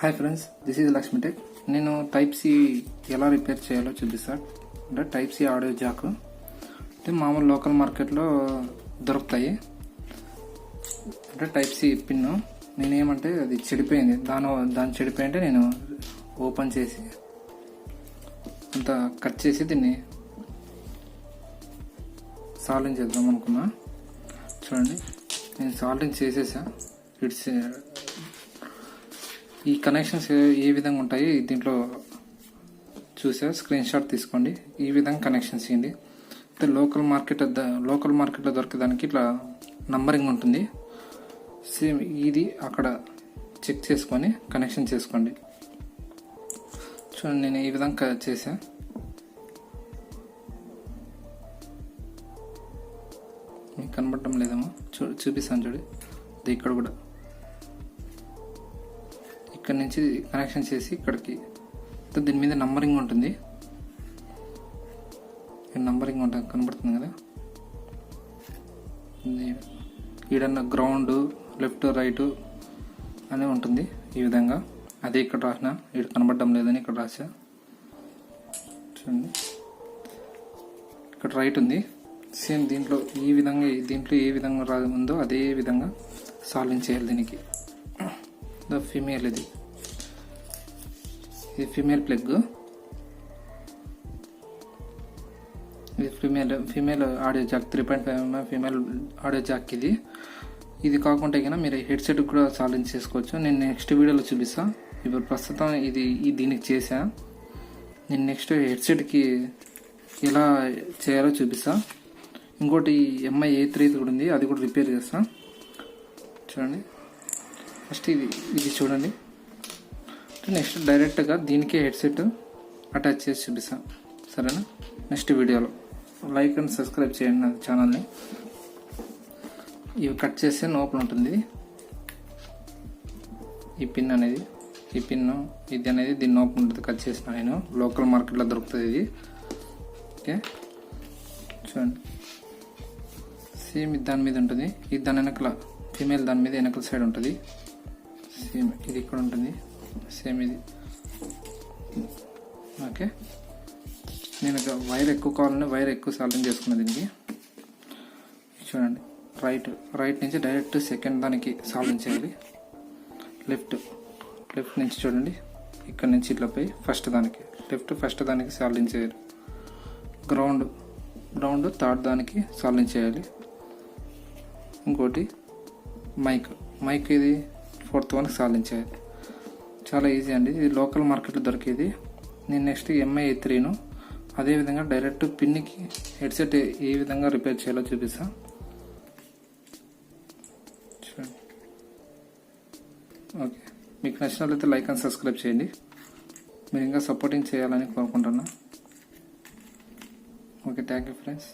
Hi friends, this is Lakshmi tech. నేను type C ఎలా repair చేయాలో చూపిస్తాను. అంటే టైప్ సి ఆడియో జాక్ అంటే మామూలు లోకల్ మార్కెట్లో దొరుకుతాయి. అంటే టైప్ సి పిన్ నేనేమంటే అది చెడిపోయింది, దాని చెడిపోయింటే నేను ఓపెన్ చేసి అంత కట్ చేసి దీన్ని సాల్వింగ్ చేద్దాం అనుకున్నా. చూడండి, నేను సాల్వింగ్ చేసేసా. ఇట్స్ ఈ కనెక్షన్స్ ఏ విధంగా ఉంటాయి దీంట్లో చూసా, స్క్రీన్ షాట్ తీసుకోండి. ఈ విధంగా కనెక్షన్స్ ఇవ్వండి. అయితే లోకల్ మార్కెట్లో దొరికేదానికి ఇట్లా నంబరింగ్ ఉంటుంది. సేమ్ ఇది అక్కడ చెక్ చేసుకొని కనెక్షన్ చేసుకోండి. చూడండి, నేను ఈ విధంగా చేసా. మీకు కనబడటం లేదేమో, చూపిస్తాను చూడు. ఇక్కడ కూడా ఇక్కడ నుంచి కనెక్షన్ చేసి ఇక్కడికి దీని మీద నంబరింగ్ ఉంటుంది. కనబడుతుంది కదా. ఈడన్న గ్రౌండ్, లెఫ్ట్, రైట్ అని ఉంటుంది. ఈ విధంగా అదే ఇక్కడ రాసిన, ఇక్కడ కనబడడం లేదని ఇక్కడ రాసా. చూడండి, ఇక్కడ రైట్ ఉంది. సేమ్ దీంట్లో ఏ విధంగా ఉందో అదే విధంగా సాల్వింగ్ చేయాలి. దీనికి ఫీమేల్, ఇది ఫీమేల్ ప్లగ్, ఇది female audio Jack 3.5 female audio Jack. ఇది కాకుండా కన్నా మీరు హెడ్సెట్ కూడా సాల్వింగ్ చేసుకోవచ్చు. నేను నెక్స్ట్ వీడియోలో చూపిస్తాను. ఇప్పుడు ప్రస్తుతం దీనికి చేసా. నేను నెక్స్ట్ హెడ్సెట్కి ఎలా చేయాలో చూపిస్తా. ఇంకోటి MI A3 కూడా ఉంది, అది కూడా రిపేర్ చేస్తా. చూడండి, ఫస్ట్ ఇది చూడండి. నెక్స్ట్ డైరెక్ట్గా దీనికే హెడ్సెట్ అటాచ్ చేసి చూపిస్తాను, సరేనా? నెక్స్ట్ వీడియోలో లైక్ అండ్ సబ్స్క్రైబ్ చేయండి నా ఛానల్ని. ఇవి కట్ చేస్తే లోపల ఉంటుంది ఈ పిన్ అనేది. ఇది అనేది దీని లోపల ఉంటుంది. కట్ చేసిన నేను లోకల్ మార్కెట్లో దొరుకుతుంది ఇది. ఓకే, చూడండి, సేమ్ దాని మీద ఉంటుంది. ఇది దాని వెనకల ఫీమేల్, దాని మీద వెనకల సైడ్ ఉంటుంది. సేమ్ ఇది ఇక్కడ ఉంటుంది. సేమ్ ఇది. ఓకే, నేను వైర్ ఎక్కువ కావాలని వైర్ ఎక్కువ సాల్వింగ్ చేసుకున్నా దీనికి. చూడండి, రైట్ నుంచి డైరెక్ట్ సెకండ్ దానికి సాల్వింగ్ చేయాలి. లెఫ్ట్ నుంచి చూడండి, ఇక్కడ నుంచి ఇట్లా పోయి ఫస్ట్ దానికి సాల్వింగ్ చేయాలి. గ్రౌండ్ థర్డ్ దానికి సాల్వింగ్ చేయాలి. ఇంకోటి మైక్ ఇది 4th వన్కి సాల్వింగ్ చేయాలి. చాలా ఈజీ అండి. ఇది లోకల్ మార్కెట్లో దొరికేది. నేను నెక్స్ట్ MI A3ను అదేవిధంగా డైరెక్ట్ పిన్నికి హెడ్సెట్ ఏ విధంగా రిపేర్ చేయాలో చూపిస్తాను. చూడండి, ఓకే, మీకు నచ్చినట్లయితే లైక్ అండ్ సబ్స్క్రైబ్ చేయండి. మీరు ఇంకా సపోర్టింగ్ చేయాలని కోరుకుంటున్నా. Okay, thank you friends.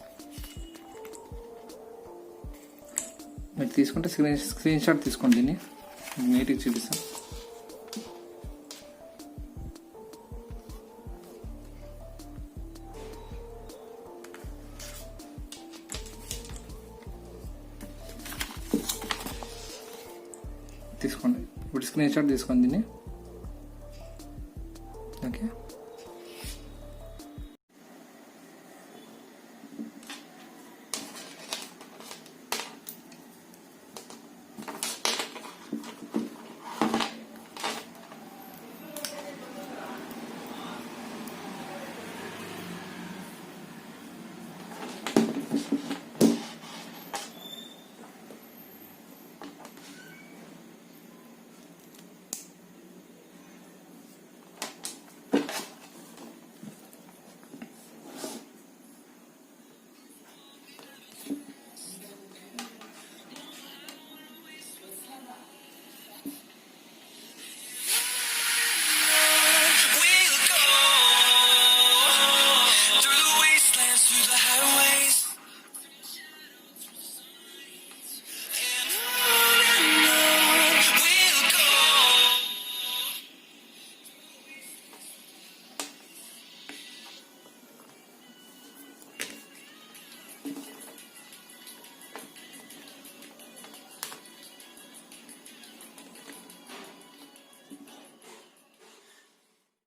మీరు తీసుకుంటే స్క్రీన్ షాట్ తీసుకోండి, దీన్ని నీట్గా చూపిస్తాను. ఇప్పుడు స్క్రీన్ షాట్ తీసుకోండి దీన్ని.